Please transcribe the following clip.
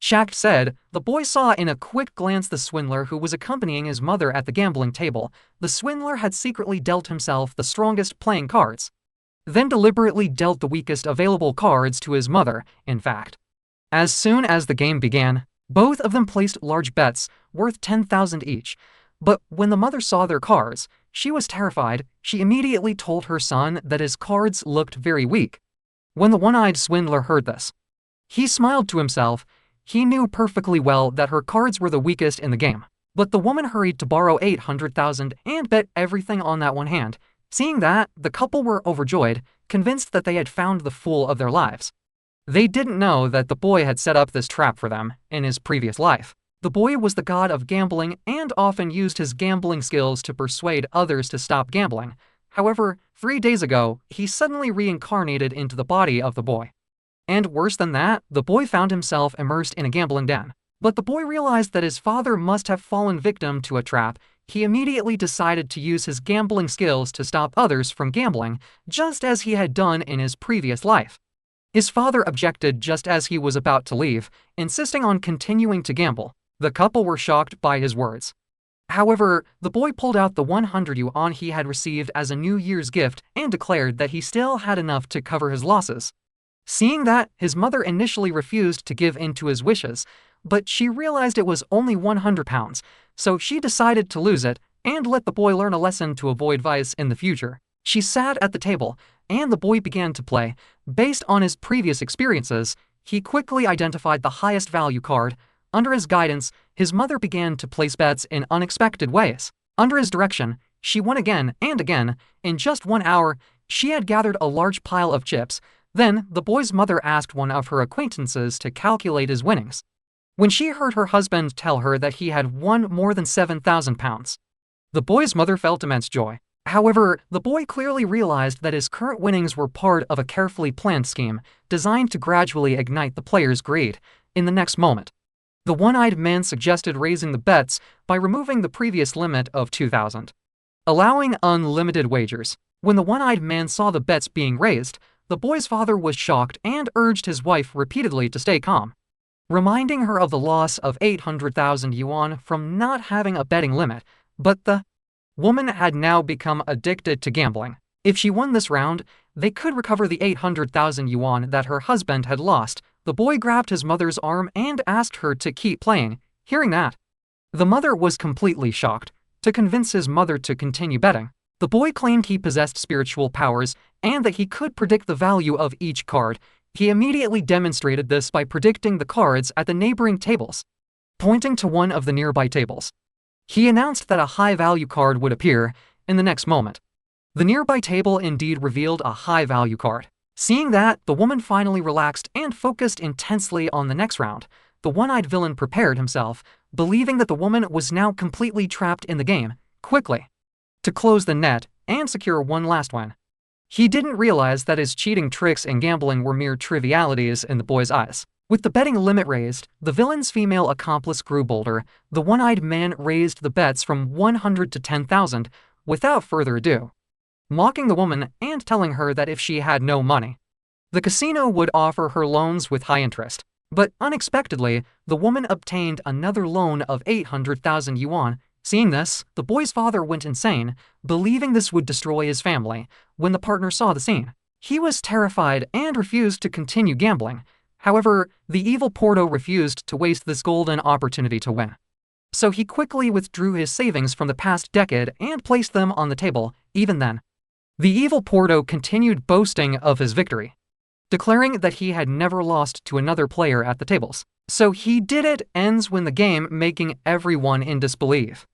Shaq said. The boy saw in a quick glance the swindler who was accompanying his mother at the gambling table. The swindler had secretly dealt himself the strongest playing cards, then deliberately dealt the weakest available cards to his mother, in fact. As soon as the game began, both of them placed large bets worth 10,000 each. But when the mother saw their cards, she was terrified. She immediately told her son that his cards looked very weak. When the one-eyed swindler heard this, he smiled to himself. He knew perfectly well that her cards were the weakest in the game. But the woman hurried to borrow 800,000 and bet everything on that one hand. Seeing that, the couple were overjoyed, convinced that they had found the fool of their lives. They didn't know that the boy had set up this trap for them in his previous life. The boy was the god of gambling and often used his gambling skills to persuade others to stop gambling. However, 3 days ago, he suddenly reincarnated into the body of the boy. And worse than that, the boy found himself immersed in a gambling den. But the boy realized that his father must have fallen victim to a trap. He immediately decided to use his gambling skills to stop others from gambling, just as he had done in his previous life. His father objected just as he was about to leave, insisting on continuing to gamble. The couple were shocked by his words. However, the boy pulled out the 100 yuan he had received as a New Year's gift and declared that he still had enough to cover his losses. Seeing that, his mother initially refused to give in to his wishes, but she realized it was only 100 pounds, so she decided to lose it and let the boy learn a lesson to avoid vice in the future. She sat at the table, and the boy began to play. Based on his previous experiences, he quickly identified the highest value card. Under his guidance, his mother began to place bets in unexpected ways. Under his direction, she won again and again. In just 1 hour, she had gathered a large pile of chips. Then, the boy's mother asked one of her acquaintances to calculate his winnings. When she heard her husband tell her that he had won more than 7,000 pounds, the boy's mother felt immense joy. However, the boy clearly realized that his current winnings were part of a carefully planned scheme designed to gradually ignite the player's greed. In the next moment, the one-eyed man suggested raising the bets by removing the previous limit of 2,000, allowing unlimited wagers. When the one-eyed man saw the bets being raised, the boy's father was shocked and urged his wife repeatedly to stay calm, reminding her of the loss of 800,000 yuan from not having a betting limit. But the woman had now become addicted to gambling. If she won this round, they could recover the 800,000 yuan that her husband had lost. The boy grabbed his mother's arm and asked her to keep playing. Hearing that, the mother was completely shocked. To convince his mother to continue betting, the boy claimed he possessed spiritual powers and that he could predict the value of each card. He immediately demonstrated this by predicting the cards at the neighboring tables. Pointing to one of the nearby tables, he announced that a high-value card would appear. In the next moment, the nearby table indeed revealed a high-value card. Seeing that, the woman finally relaxed and focused intensely on the next round. The one-eyed villain prepared himself, believing that the woman was now completely trapped in the game, quickly, to close the net and secure one last win. He didn't realize that his cheating tricks and gambling were mere trivialities in the boy's eyes. With the betting limit raised, the villain's female accomplice grew bolder. The one-eyed man raised the bets from 100 to 10,000 without further ado, mocking the woman and telling her that if she had no money, the casino would offer her loans with high interest. But unexpectedly, the woman obtained another loan of 800,000 yuan. Seeing this, the boy's father went insane, believing this would destroy his family. When the partner saw the scene, he was terrified and refused to continue gambling. However, the evil Porto refused to waste this golden opportunity to win. So he quickly withdrew his savings from the past decade and placed them on the table. Even then, the evil Porto continued boasting of his victory, declaring that he had never lost to another player at the tables. So he did it ends when the game, making everyone in disbelief.